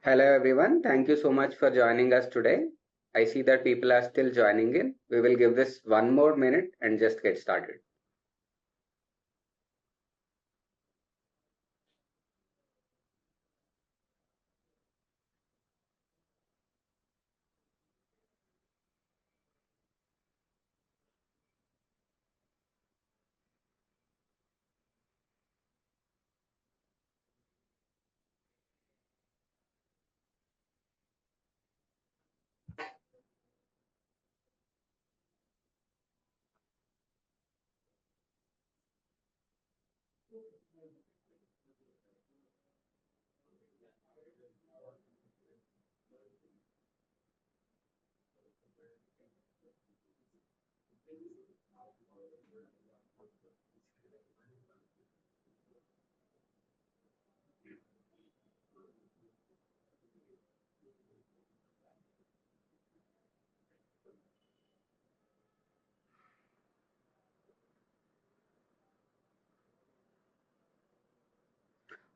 Hello everyone, thank you so much for joining us today. I see that people are still joining in. We will give this one more minute and just get started.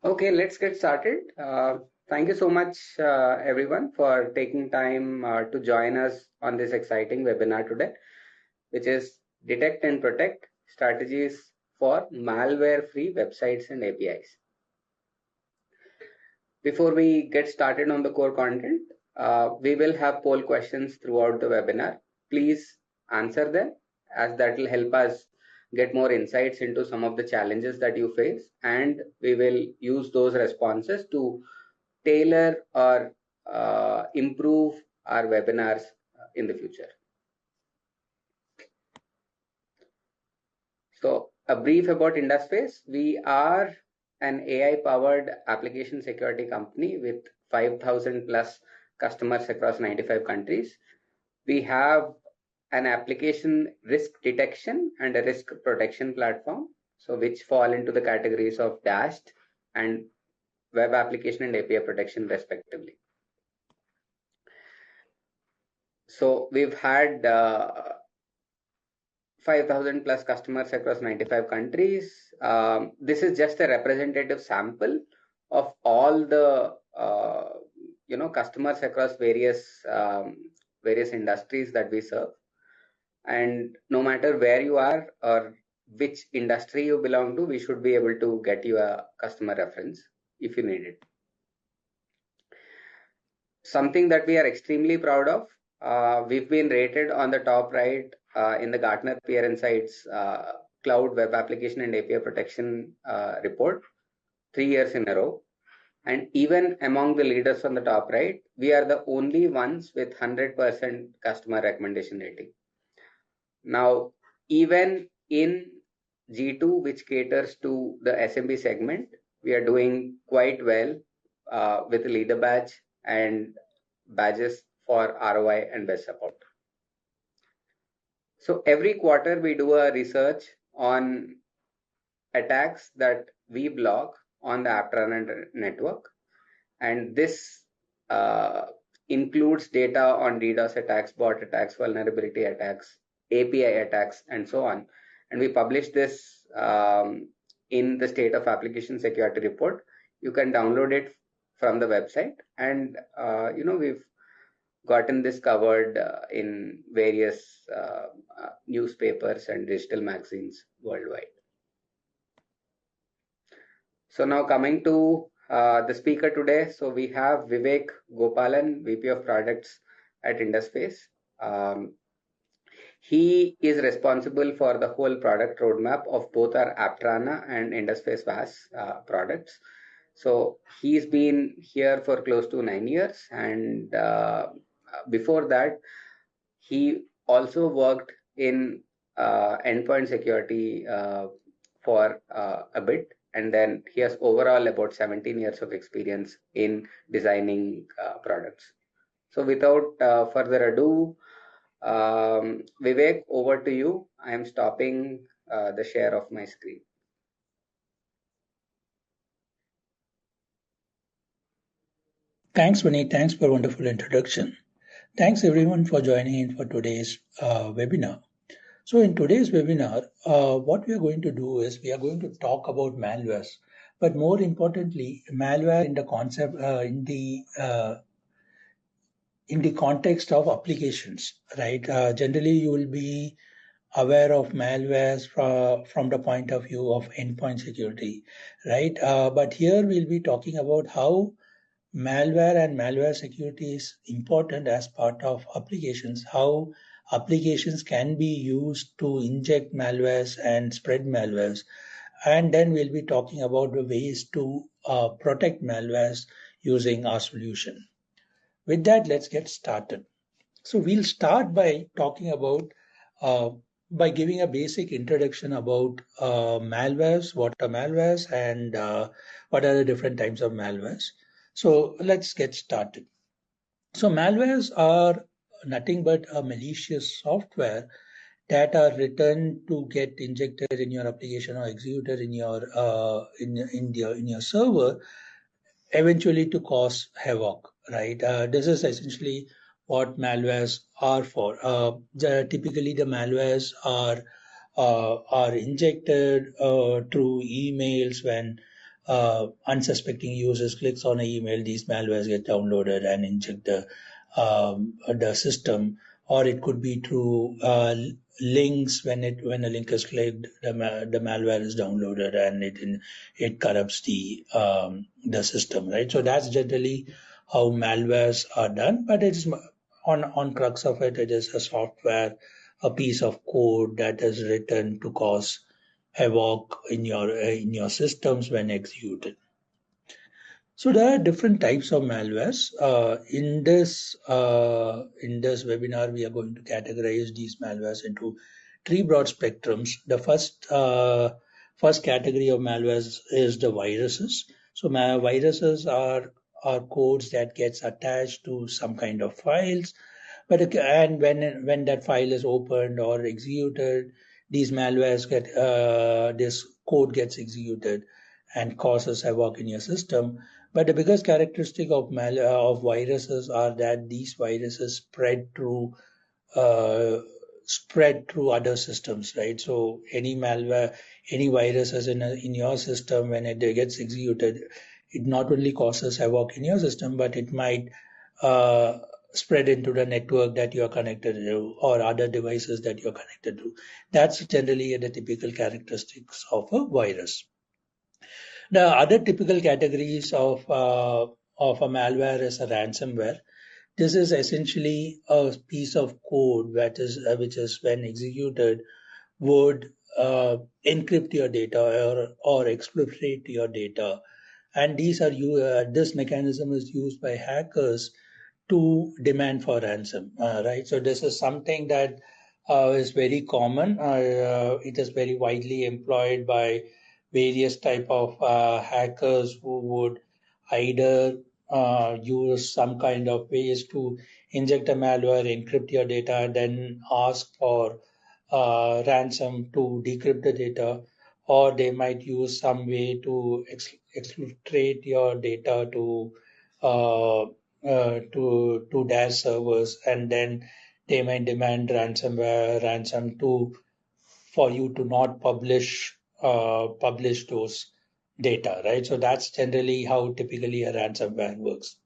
Okay, let's get started. Thank you so much everyone for taking time to join us on this exciting webinar today, which is Detect and Protect Strategies for Malware-Free Websites and APIs. Before we get started on the core content, we will have poll questions throughout the webinar. Please answer them, as that will help us get more insights into some of the challenges that you face, and we will use those responses to tailor or improve our webinars in the future. So a brief about Indusface. We are an AI-powered application security company with 5,000 plus customers across 95 countries. We have an application risk detection and a risk protection platform, so which fall into the categories of DAST and web application and API protection respectively. So we've had 5,000 plus customers across 95 countries. This is just a representative sample of all the customers across various industries that we serve. And no matter where you are or which industry you belong to, we should be able to get you a customer reference if you need it. Something that we are extremely proud of, we've been rated on the top right in the Gartner Peer Insights Cloud Web Application and API Protection report 3 years in a row. And even among the leaders on the top right, we are the only ones with 100% customer recommendation rating. Now, even in G2, which caters to the SMB segment, we are doing quite well with a leader badge and badges for ROI and best support. So every quarter we do a research on attacks that we block on the Aptrana network, and this includes data on DDoS attacks, bot attacks, vulnerability attacks, API attacks, and so on. And we publish this in the State of Application Security report. You can download it from the website, and we've gotten this covered in various newspapers and digital magazines worldwide. So now coming to the speaker today. So we have Vivek Gopalan, VP of Products at Indusface. He is responsible for the whole product roadmap of both our Aptrana and Indusface VAS products. So he's been here for close to 9 years, and before that, he also worked in endpoint security for a bit, and then he has overall about 17 years of experience in designing products. So without further ado, Vivek, over to you. I am stopping the share of my screen. Thanks, Vineet. Thanks for a wonderful introduction. Thanks everyone for joining in for today's webinar. So in today's webinar, what we are going to do is we are going to talk about malwares. But more importantly, malware in the concept in the context of applications, right? Generally, you will be aware of malwares from the point of view of endpoint security, right? But here we'll be talking about how malware and malware security is important as part of applications, how applications can be used to inject malwares and spread malwares. And then we'll be talking about the ways to protect malwares using our solution. With that, let's get started. So we'll start by talking about, by giving a basic introduction about malwares, what are malwares, and what are the different types of malwares. So let's get started. So malwares are nothing but a malicious software that are written to get injected in your application or executed in your in your server, eventually to cause havoc, right? This is essentially what malwares are for. Typically, the malwares are injected through emails when unsuspecting users clicks on an email. These malwares get downloaded and inject the system, or it could be through links when a link is clicked, the malware is downloaded and it corrupts the system, right? So that's generally how malwares are done, but it's on crux of it, it is a software, a piece of code that is written to cause havoc in your systems when executed. So there are different types of malwares. In this webinar, we are going to categorize these malwares into three broad spectrums. The first category of malwares is the viruses. So viruses are codes that gets attached to some kind of files, and when that file is opened or executed, these malwares get this code gets executed and causes havoc in your system. But the biggest characteristic of viruses are that these viruses spread through other systems, right? So any malware, any viruses in your system, when it gets executed, it not only causes havoc in your system, but it might uh, spread into the network that you are connected to or other devices that you're connected to. That's generally the typical characteristics of a virus. The other typical categories of a malware is a ransomware. This is essentially a piece of code which is when executed would encrypt your data or exfiltrate your data, and this mechanism is used by hackers to demand for ransom, right? So this is something that is very common. It is very widely employed by various type of hackers who would either use some kind of ways to inject a malware, encrypt your data, and then ask for ransom to decrypt the data, or they might use some way to exfiltrate your data to their servers, and then they might demand ransom to for you to not publish those data, right? So that's generally how typically a ransomware works.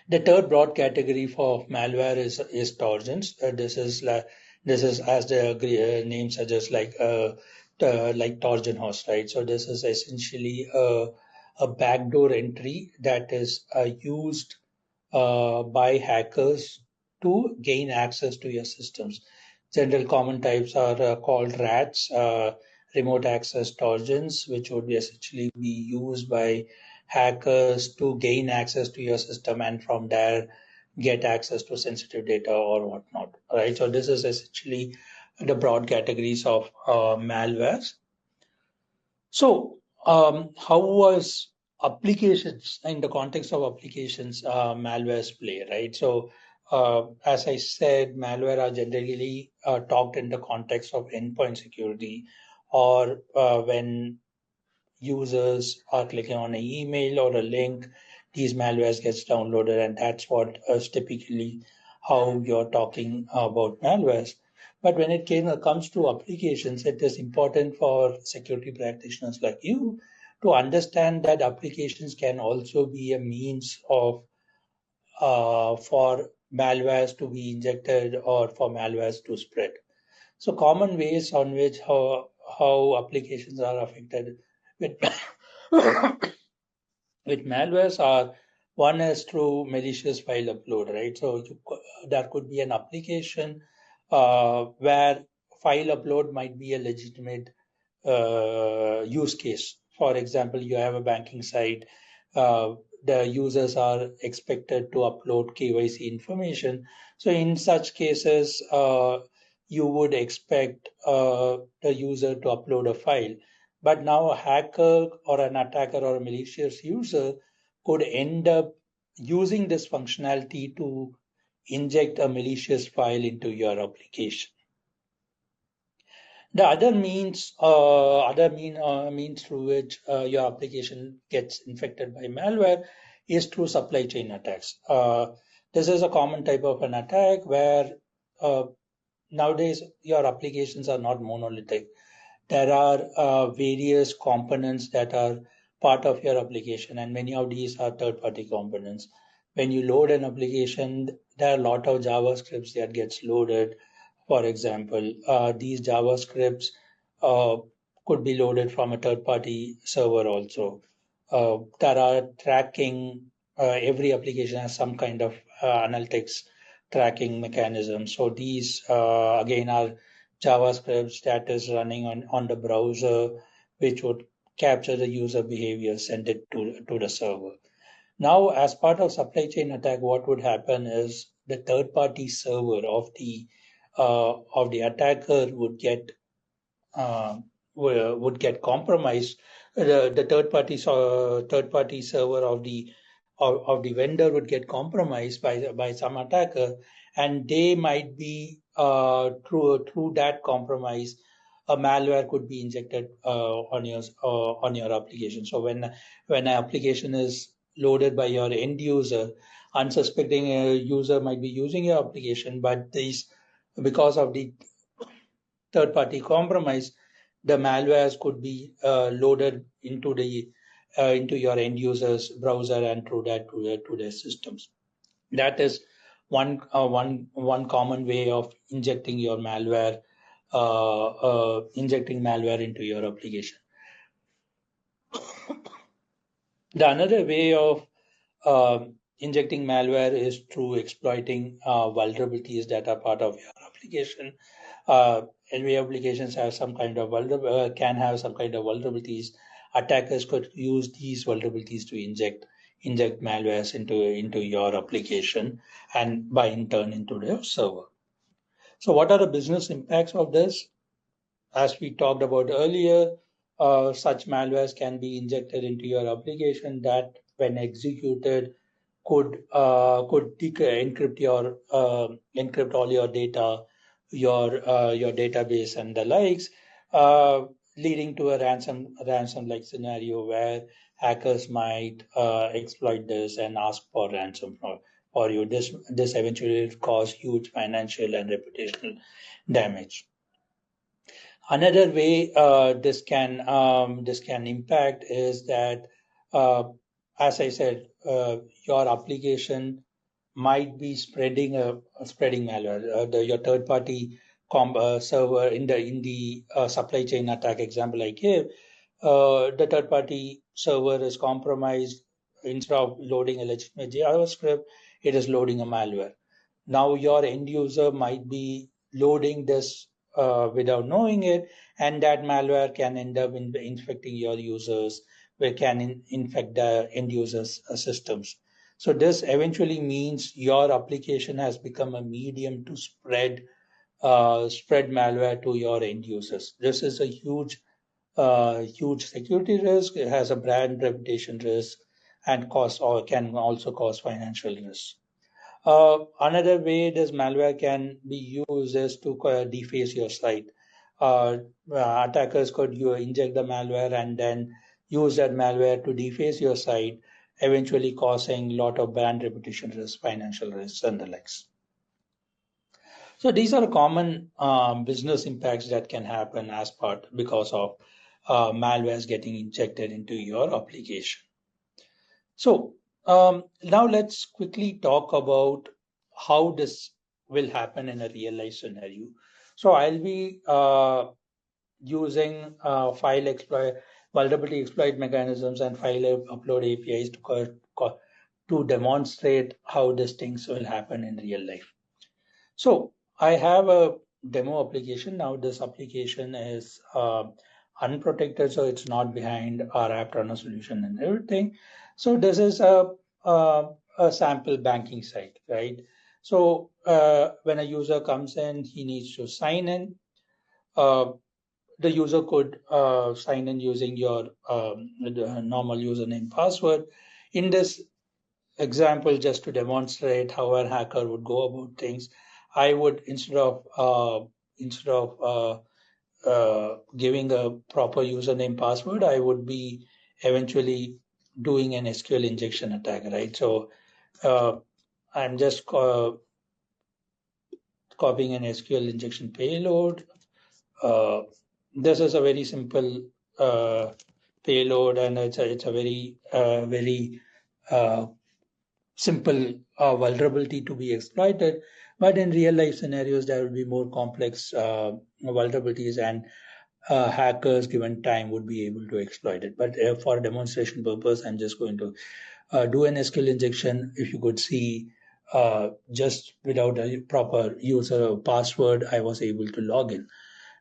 The third broad category for malware is Trojans. This is as the name suggests, like Trojan horse, right? So this is essentially a backdoor entry that is used by hackers to gain access to your systems. General common types are called RATs, remote access Trojans, which would be essentially be used by hackers to gain access to your system and from there get access to sensitive data or whatnot. Right. So this is essentially the broad categories of malwares. So, how was applications in the context of applications malwares play, right? So, as I said, malware are generally talked in the context of endpoint security, or when users are clicking on an email or a link, these malwares gets downloaded, and that's what is typically how you're talking about malwares. But when it comes to applications, it is important for security practitioners like you to understand that applications can also be a means of for malwares to be injected or for malwares to spread. So common ways on which how applications are affected with with malwares are, one is through malicious file upload, right? So there could be an application where file upload might be a legitimate use case. For example, you have a banking site, the users are expected to upload KYC information. So in such cases, you would expect the user to upload a file. But now a hacker or an attacker or a malicious user could end up using this functionality to inject a malicious file into your application. The means through which your application gets infected by malware is through supply chain attacks. This is a common type of an attack where nowadays your applications are not monolithic. There are various components that are part of your application, and many of these are third-party components. When you load an application, there are a lot of JavaScripts that gets loaded. For example, these JavaScripts uh, could be loaded from a third-party server also. There are tracking. Every application has some kind of analytics tracking mechanism. So these again are JavaScript that is running on the browser, which would capture the user behavior, send it to the server. Now, as part of supply chain attack, what would happen is the third-party server of the attacker uh, would get compromised. The third-party server of the vendor would get compromised by some attacker, and they might be through that compromise, a malware could be injected on your application. So when an application is loaded by your end user, unsuspecting user might be using your application, but because of the third-party compromise, the malwares could be loaded into your end user's browser and through that to their systems. That is one common way of injecting malware into your application. The another way of injecting malware is through exploiting vulnerabilities that are part of your application. Every applications have some kind of can have some kind of vulnerabilities. Attackers could use these vulnerabilities to inject malwares into your application, and by in turn into their server. So what are the business impacts of this? As we talked about earlier, such malwares can be injected into your application that, when executed, could encrypt all your data, your database and the likes, leading to a ransom-like scenario where hackers might exploit this and ask for ransom for you. This eventually cause huge financial and reputational damage. Another way this can impact is that, as I said, your application might be spreading malware. Your third party server in the supply chain attack example I gave, the third party server is compromised. Instead of loading a legitimate JavaScript, it is loading a malware. Now your end user might be loading this without knowing it, and that malware can end up infecting your users, where can infect the end users' systems. So this eventually means your application has become a medium to spread malware to your end users. This is a huge security risk. It has a brand reputation risk, and can also cause financial risk. Another way this malware can be used is to deface your site. Attackers could inject the malware and then use that malware to deface your site, eventually causing a lot of brand reputation risk, financial risks, and the likes. So these are common business impacts that can happen because of malware is getting injected into your application. So now let's quickly talk about how this will happen in a real life scenario. So I'll be using file exploit, vulnerability exploit mechanisms and file upload APIs to demonstrate how these things will happen in real life. So I have a demo application. Now this application is unprotected, so it's not behind our app runner solution and everything. So this is a sample banking site, right? So when a user comes in, he needs to sign in. The user could sign in using your normal username password. In this example, just to demonstrate how a hacker would go about things, I would instead of giving a proper username password, I would be eventually doing an SQL injection attack, right? So I'm just copying an SQL injection payload. This is a very simple payload, and it's a very simple vulnerability to be exploited. But in real life scenarios, there will be more complex vulnerabilities, and hackers, given time, would be able to exploit it. But for demonstration purpose, I'm just going to do an SQL injection. If you could see, just without a proper user password, I was able to log in.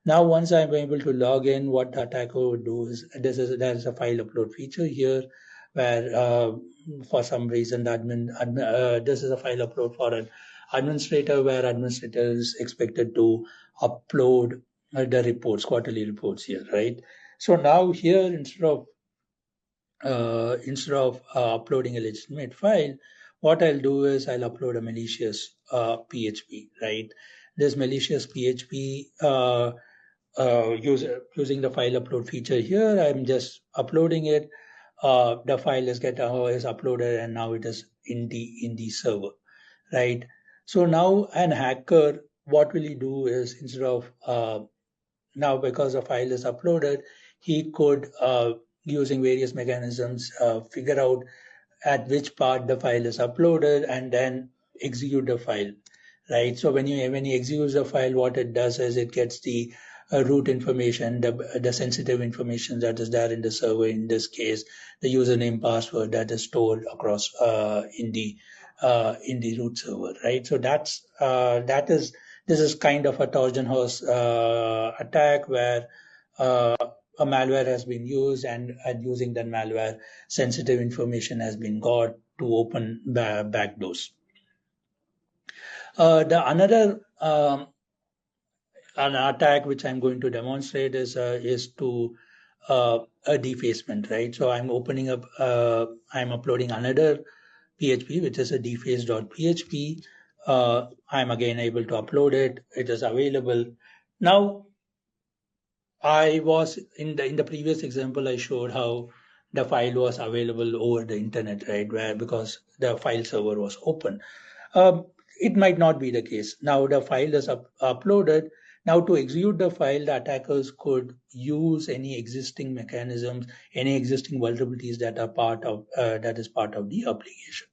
Now, once I'm able to log in, what the attacker would do is there is a file upload feature here, where for some reason this is a file upload for an administrator, where administrator is expected to upload the reports, quarterly reports here, right? So now here, instead of uploading a legitimate file, what I'll do is I'll upload a malicious PHP, right? This malicious PHP using the file upload feature here, I'm just uploading it. The file is uploaded, and now it is in the server, right? So now an hacker, what will he do is, instead of now, because the file is uploaded, he could, using various mechanisms, figure out at which part the file is uploaded and then execute the file, right? So when he executes the file, what it does is it gets the root information, the sensitive information that is there in the server. In this case, the username, password that is stored across in the root server, right? So this is kind of a Trojan horse attack, where a malware has been used, and using that malware, sensitive information has been got to open back doors. The another an attack which I'm going to demonstrate is to a defacement, right? So I'm opening up, I'm uploading another PHP, which is a deface.php. I'm again able to upload it. It is available. Now, I was in the previous example, I showed how the file was available over the internet, right? Where, because the file server was open. It might not be the case. Now the file is uploaded. Now to execute the file, the attackers could use any existing mechanisms, any existing vulnerabilities that are part of the application.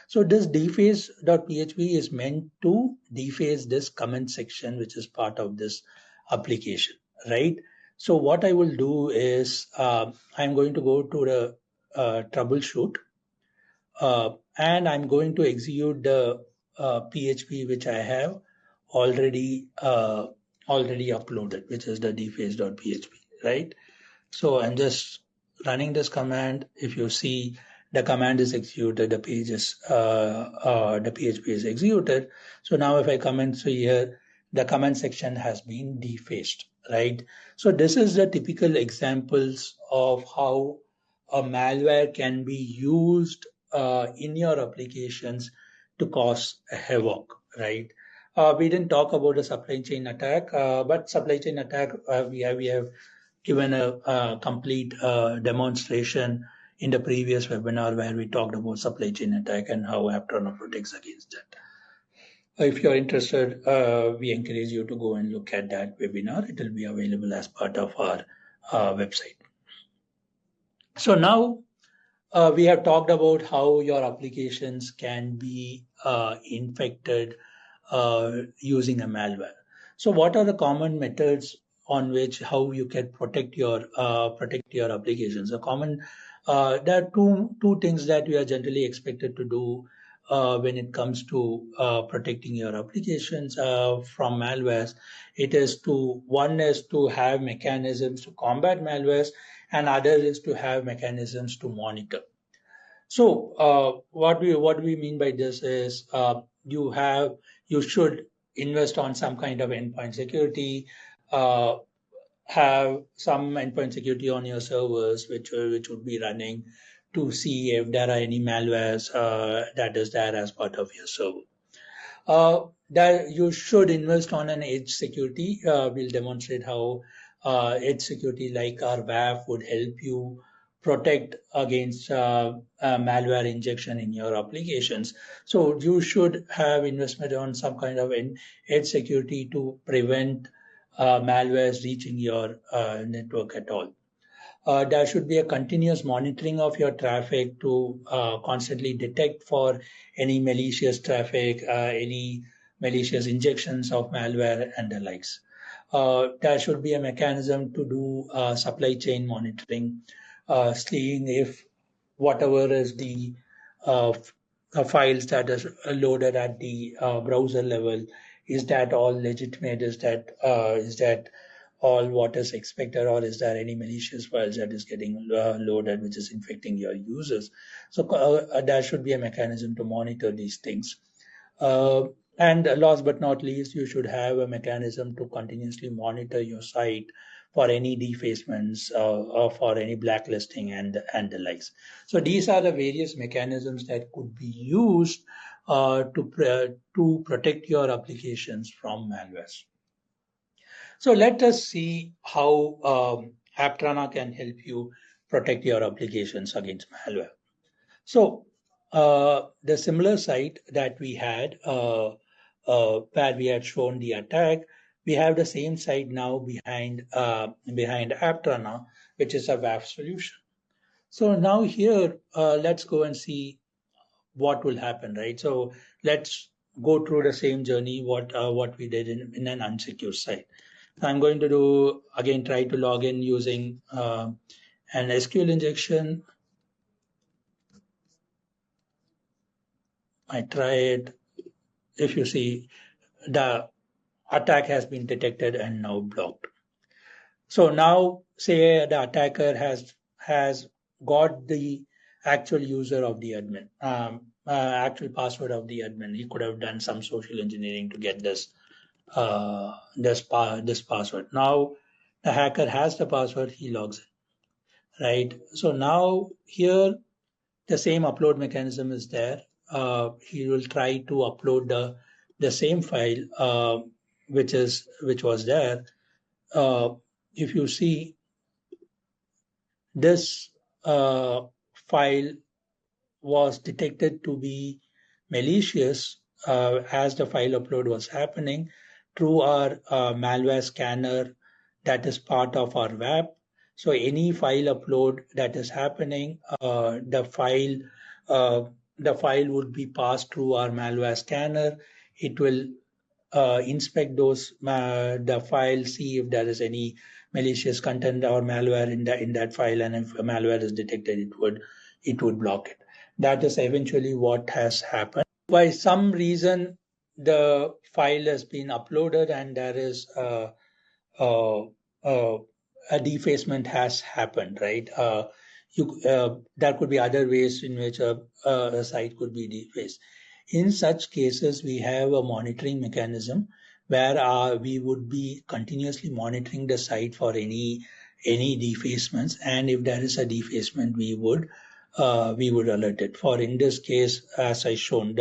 So this deface.php is meant to deface this comment section, which is part of this application, right? So what I will do is I'm going to go to the troubleshoot, and I'm going to execute the PHP which I have already uploaded, which is the deface.php, right? So I'm just running this command. If you see, the command is executed, the PHP is executed. So now if I comment through here, the comment section has been defaced, right? So this is the typical examples of how a malware can be used in your applications to cause havoc, right? We didn't talk about the supply chain attack, but supply chain attack, we have given a complete demonstration in the previous webinar, where we talked about supply chain attack and how AppTurner protects against that. If you're interested, we encourage you to go and look at that webinar. It will be available as part of our website. So now we have talked about how your applications can be infected using a malware. So what are the common methods on which how you can protect your applications? There are two things that we are generally expected to do when it comes to protecting your applications from malwares. One is to have mechanisms to combat malwares, and other is to have mechanisms to monitor. So what we mean by this is you should invest on some kind of endpoint security, uh, have some endpoint security on your servers, which would be running to see if there are any malwares that is there as part of your server. That you should invest on an edge security. We'll demonstrate how edge security like our WAF would help you protect against malware injection in your applications. So you should have investment on some kind of edge security to prevent malwares reaching your network at all. There should be a continuous monitoring of your traffic to constantly detect for any malicious traffic, any malicious injections of malware and the likes. There should be a mechanism to do supply chain monitoring, seeing if whatever is the files that is loaded at the browser level, is that all legitimate? Is that all what is expected, or is there any malicious files that is getting loaded which is infecting your users? So there should be a mechanism to monitor these things. And last but not least, you should have a mechanism to continuously monitor your site for any defacements or for any blacklisting and the likes. So these are the various mechanisms that could be used to protect your applications from malwares. So let us see how Aptrana can help you protect your applications against malware. So the similar site that we had where we had shown the attack, we have the same site now behind Aptrana, which is a WAF solution. So now here, let's go and see what will happen, right? So let's go through the same journey what we did in an unsecure site. I'm going to do again, try to log in using an SQL injection. I try it. If you see, the attack has been detected and now blocked. So now say the attacker has got the actual user of the admin, actual password of the admin. He could have done some social engineering to get this password. Now the hacker has the password. He logs in, right? So now here the same upload mechanism is there. He will try to upload the same file which was there. If you see this file was detected to be malicious as the file upload was happening through our malware scanner that is part of our WAP. So any file upload that is happening, the file would be passed through our malware scanner. It will inspect the file, see if there is any malicious content or malware in that file, and if malware is detected, it would block it. That is eventually what has happened. By some reason, the file has been uploaded and there is a defacement has happened, right? There could be other ways in which a site could be defaced. In such cases, we have a monitoring mechanism where we would be continuously monitoring the site for any defacements, and if there is a defacement, we would alert it. For in this case, as I shown,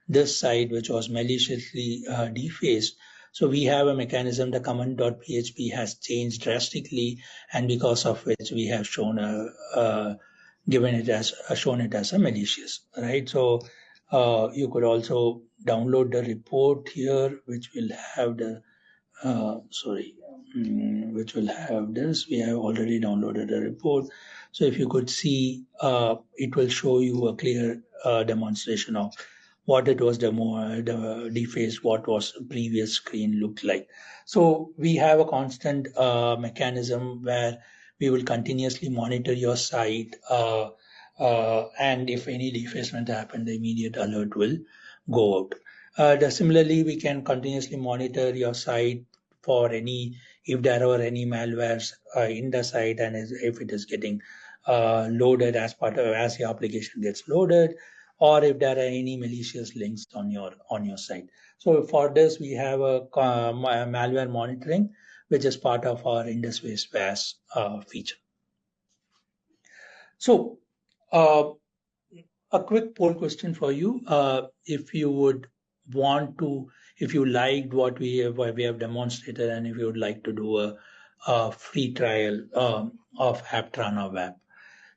this site which was maliciously defaced. So we have a mechanism, the command.php has changed drastically, and because of which we have shown shown it as a malicious, right? So you could also download the report here, which will have the which will have this. We have already downloaded a report. So if you could see, it will show you a clear demonstration of what it was the deface, what was the previous screen looked like. So we have a constant mechanism where we will continuously monitor your site, and if any defacement happened, the immediate alert will go out. Similarly, we can continuously monitor your site for any, if there are any malwares in the site, and if it is getting loaded as part of, as your application gets loaded, or if there are any malicious links on your site. So for this, we have a malware monitoring, which is part of our Indusface SaaS feature. So a quick poll question for you. If you would want to, if you liked what we have demonstrated, and if you would like to do a free trial of Aptrana WAAP.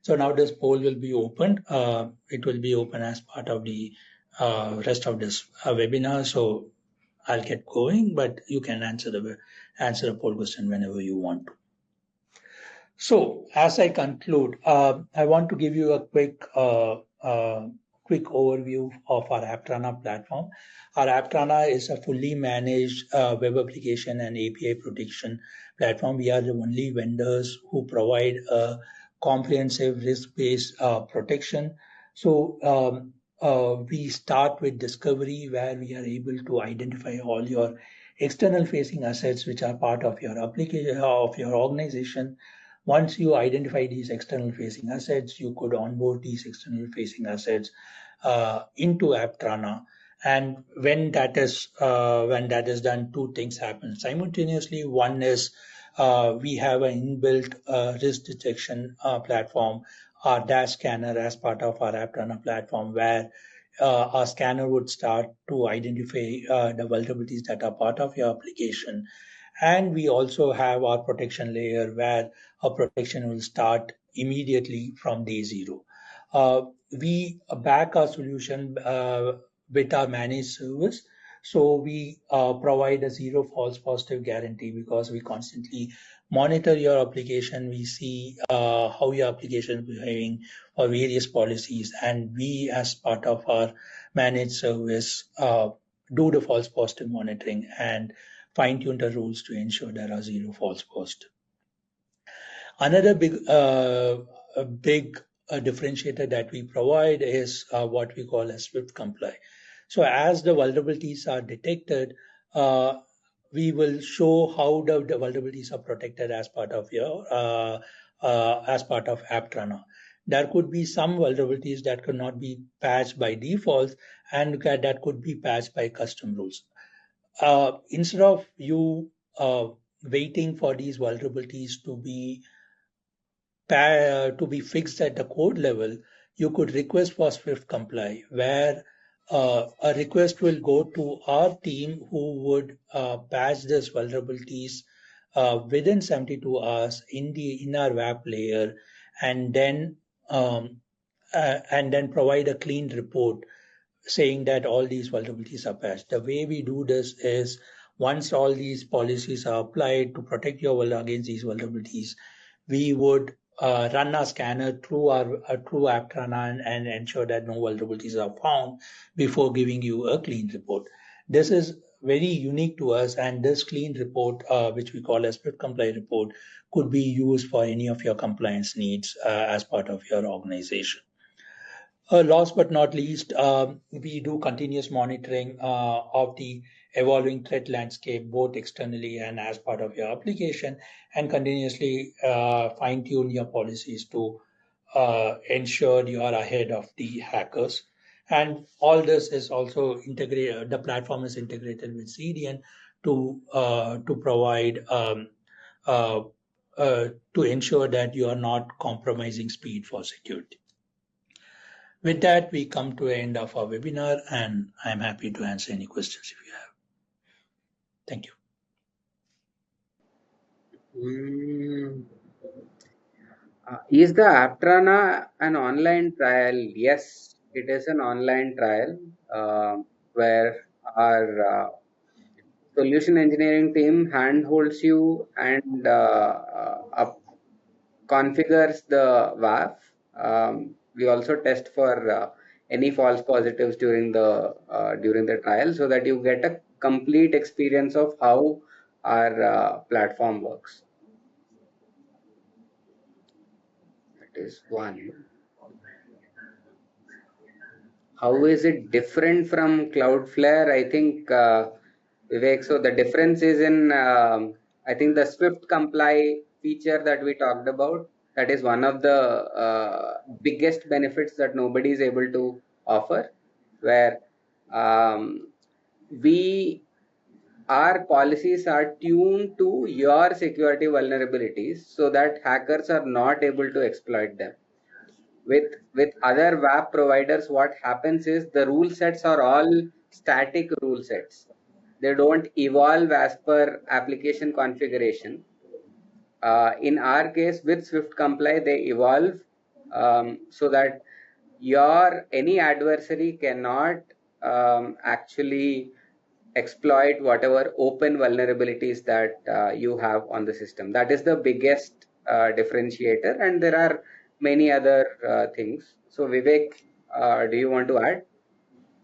So now this poll will be opened. It will be open as part of the rest of this webinar. So I'll get going, but you can answer the poll question whenever you want to. So as I conclude, I want to give you a quick overview of our Aptrana platform. Our Aptrana is a fully managed web application and API protection platform. We are the only vendors who provide a comprehensive risk-based protection. So we start with discovery, where we are able to identify all your external facing assets which are part of your application, of your organization. Once you identify these external facing assets, you could onboard these external facing assets into Aptrana. And when that is done, two things happen simultaneously. One is we have an inbuilt risk detection platform, our dash scanner, as part of our Aptrana platform, where our scanner would start to identify the vulnerabilities that are part of your application. And we also have our protection layer, where our protection will start immediately from day zero. We back our solution with our managed service. So we provide a zero false positive guarantee, because we constantly monitor your application. We see how your application is behaving for various policies, and we, as part of our managed service, do the false positive monitoring and fine-tune the rules to ensure there are zero false positives. Another big differentiator that we provide is what we call a swift comply. So as the vulnerabilities are detected, we will show how the vulnerabilities are protected as part of your as part of Aptrana. There could be some vulnerabilities that could not be patched by default, and that could be patched by custom rules. Instead of you waiting for these vulnerabilities to be fixed at the code level, you could request for Swift comply, where a request will go to our team, who would patch these vulnerabilities within 72 hours in our WAAP layer, and then provide a clean report saying that all these vulnerabilities are patched. The way we do this is, once all these policies are applied to protect your against these vulnerabilities, we would run our scanner through Aptrana and ensure that no vulnerabilities are found before giving you a clean report. This is very unique to us, and this clean report, which we call a Swift comply report, could be used for any of your compliance needs as part of your organization. Last but not least, we do continuous monitoring of the evolving threat landscape, both externally and as part of your application, and continuously fine-tune your policies to ensure you are ahead of the hackers. And all this is also integrated. The platform is integrated with CDN to provide to ensure that you are not compromising speed for security. With that, we come to the end of our webinar, and I'm happy to answer any questions if you have. Thank you. Is the Aptrana an online trial? Yes, it is an online trial where our solution engineering team handholds you and configures the WAF. We also test for any false positives during the trial, so that you get a complete experience of how our platform works. That is one. How is it different from Cloudflare? I think Vivek. So the difference is in I think the Swift comply feature that we talked about. That is one of the biggest benefits that nobody is able to offer, where um, we our policies are tuned to your security vulnerabilities so that hackers are not able to exploit them. With other WAP providers, what happens is the rule sets are all static rule sets. They don't evolve as per application configuration. In our case, with Swift Comply, they evolve so that any adversary cannot actually exploit whatever open vulnerabilities that you have on the system. That is the biggest differentiator, and there are many other things. So Vivek, do you want to add?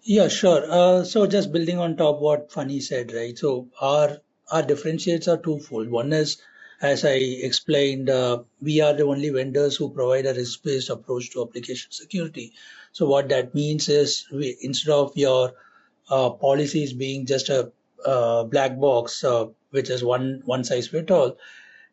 Yeah, sure. So just building on top what Funny said, right? So our differentiates are twofold. One is, as I explained, we are the only vendors who provide a risk-based approach to application security. So what that means is, instead of your policies being just a black box, which is one size fit all,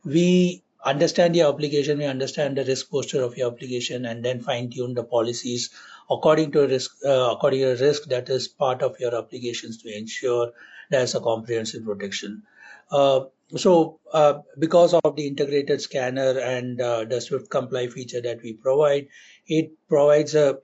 we understand your application, we understand the risk posture of your application, and then fine tune the policies according to the risk that is part of your applications to ensure there's a comprehensive protection. Because of the integrated scanner and the Swift Comply feature that we provide, it provides a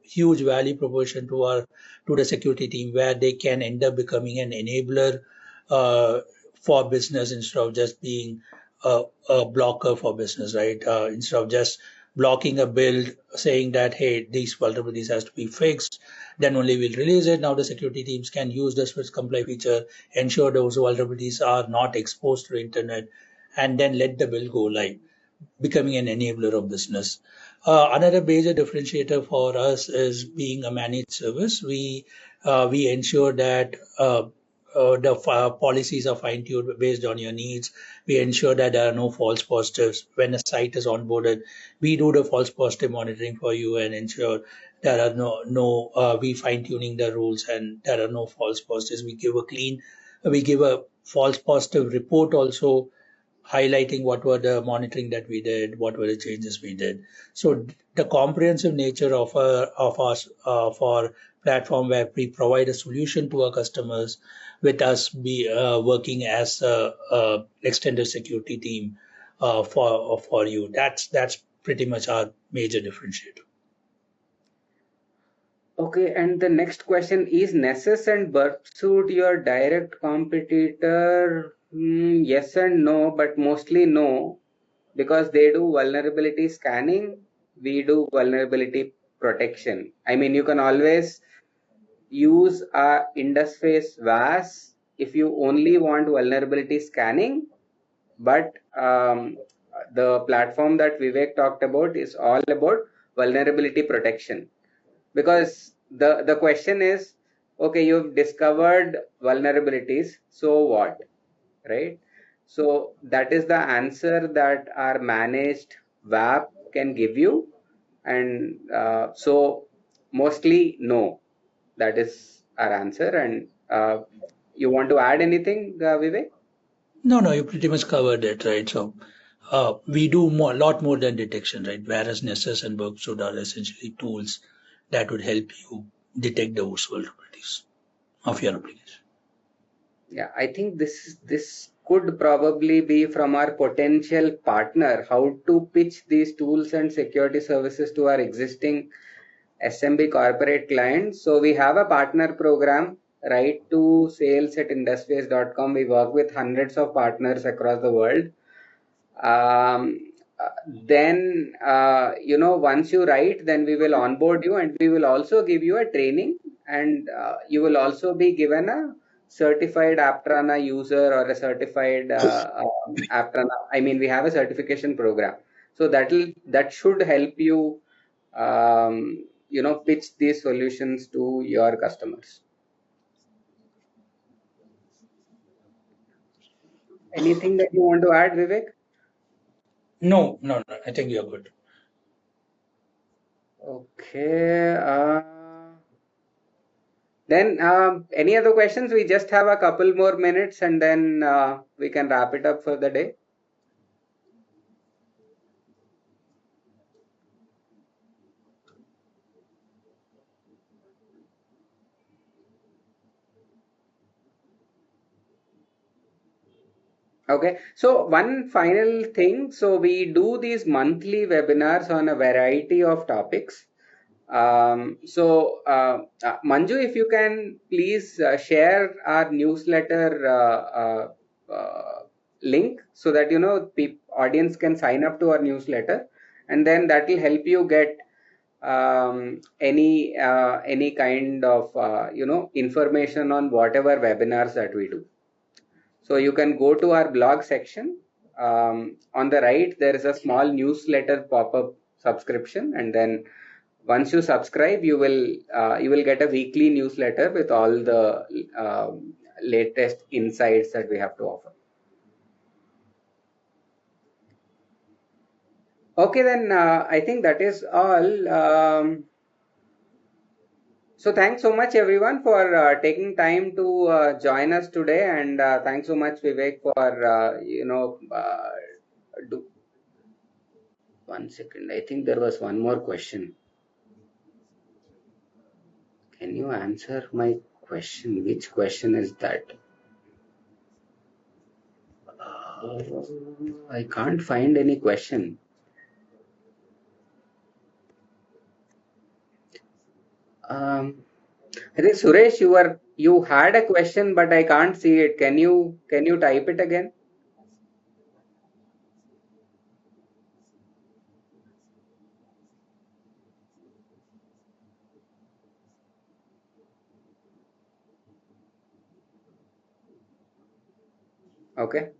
huge value proposition to the security team, where they can end up becoming an enabler uh, for business instead of just being a blocker for business, right? Instead of just blocking a build, saying that, hey, these vulnerabilities has to be fixed, then only we'll release it. Now the security teams can use the Swift Comply feature, ensure those vulnerabilities are not exposed to the internet, and then let the build go live, becoming an enabler of business. Another major differentiator for us is being a managed service. We ensure that the policies are fine tuned based on your needs. We ensure that there are no false positives when a site is onboarded. We do the false positive monitoring for you and ensure there are no we fine tuning the rules and there are no false positives. We give a false positive report also, highlighting what were the monitoring that we did, what were the changes we did. So the comprehensive nature of us of our platform, where we provide a solution to our customers, with us be working as a extended security team for you. That's pretty much our major differentiator. Okay, and the next question is Nessus and Burpsuit your direct competitor? Yes and no, but mostly no, because they do vulnerability scanning, we do vulnerability protection. I mean, you can always use a Indusface WAS if you only want vulnerability scanning, but the platform that Vivek talked about is all about vulnerability protection. Because the question is, okay, you've discovered vulnerabilities, so what, right? So that is the answer that our managed WAP can give you, and so mostly no, that is our answer. And you want to add anything, Vivek? No, you pretty much covered it, right? So we do a lot more than detection, right? Whereas Nessus and Berkshire are essentially tools that would help you detect those vulnerabilities of your application. Yeah, I think this could probably be from our potential partner, how to pitch these tools and security services to our existing SMB corporate clients. So we have a partner program, right, to sales at indusface.com. We work with hundreds of partners across the world. Then once you write, then we will onboard you, and we will also give you a training, and you will also be given a certified Aptrana user or a certified Aptrana, I mean, we have a certification program. So that should help you, pitch these solutions to your customers. Anything that you want to add, Vivek? No. I think you're good. Okay. Then any other questions? We just have a couple more minutes and then we can wrap it up for the day. Okay, so one final thing. So we do these monthly webinars on a variety of topics. Manju, if you can please share our newsletter link so that audience can sign up to our newsletter, and then that will help you get any kind of information on whatever webinars that we do. So you can go to our blog section. On the right, there is a small newsletter pop-up subscription, and then once you subscribe, you will get a weekly newsletter with all the latest insights that we have to offer. Okay, then I think that is all. So thanks so much everyone for taking time to join us today, and thanks so much Vivek for do 1 second. I think there was one more question. Can you answer my question? Which question is that? I can't find any question. I think Suresh, you had a question, but I can't see it. Can you type it again? Okay.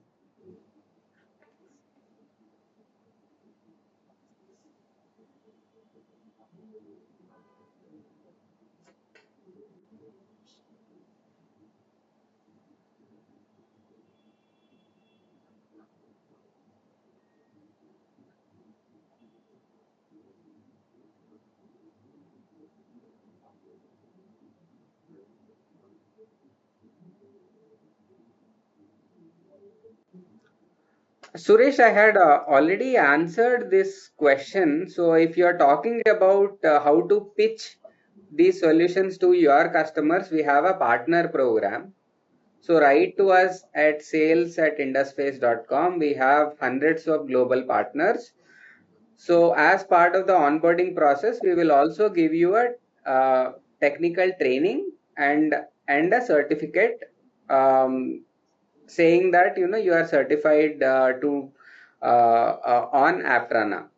Suresh, I had already answered this question. So if you are talking about how to pitch these solutions to your customers, we have a partner program. So write to us at sales@indusface.com. We have hundreds of global partners. So as part of the onboarding process, we will also give you a technical training and a certificate saying that you are certified on Aptrana,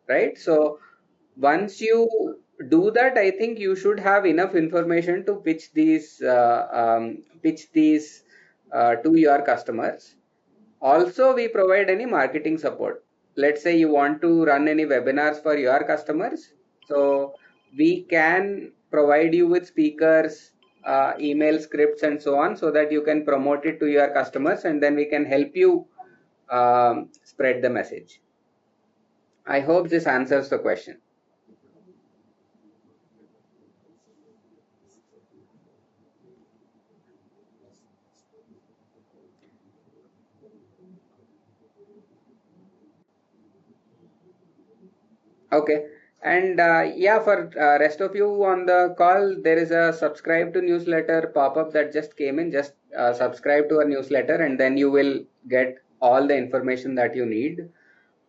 right? So once you do that, I think you should have enough information to pitch these to your customers. Also, we provide any marketing support. Let's say you want to run any webinars for your customers, so we can provide you with speakers, email scripts, and so on, so that you can promote it to your customers, and then we can help you spread the message. I hope this answers the question. Okay. And yeah, for rest of you on the call, there is a subscribe to newsletter pop-up that just came in. Just subscribe to our newsletter, and then you will get all the information that you need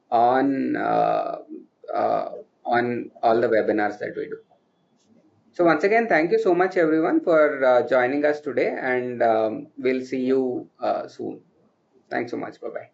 on all the webinars that we do. So once again, thank you so much everyone for joining us today, and we'll see you soon. Thanks so much. Bye bye.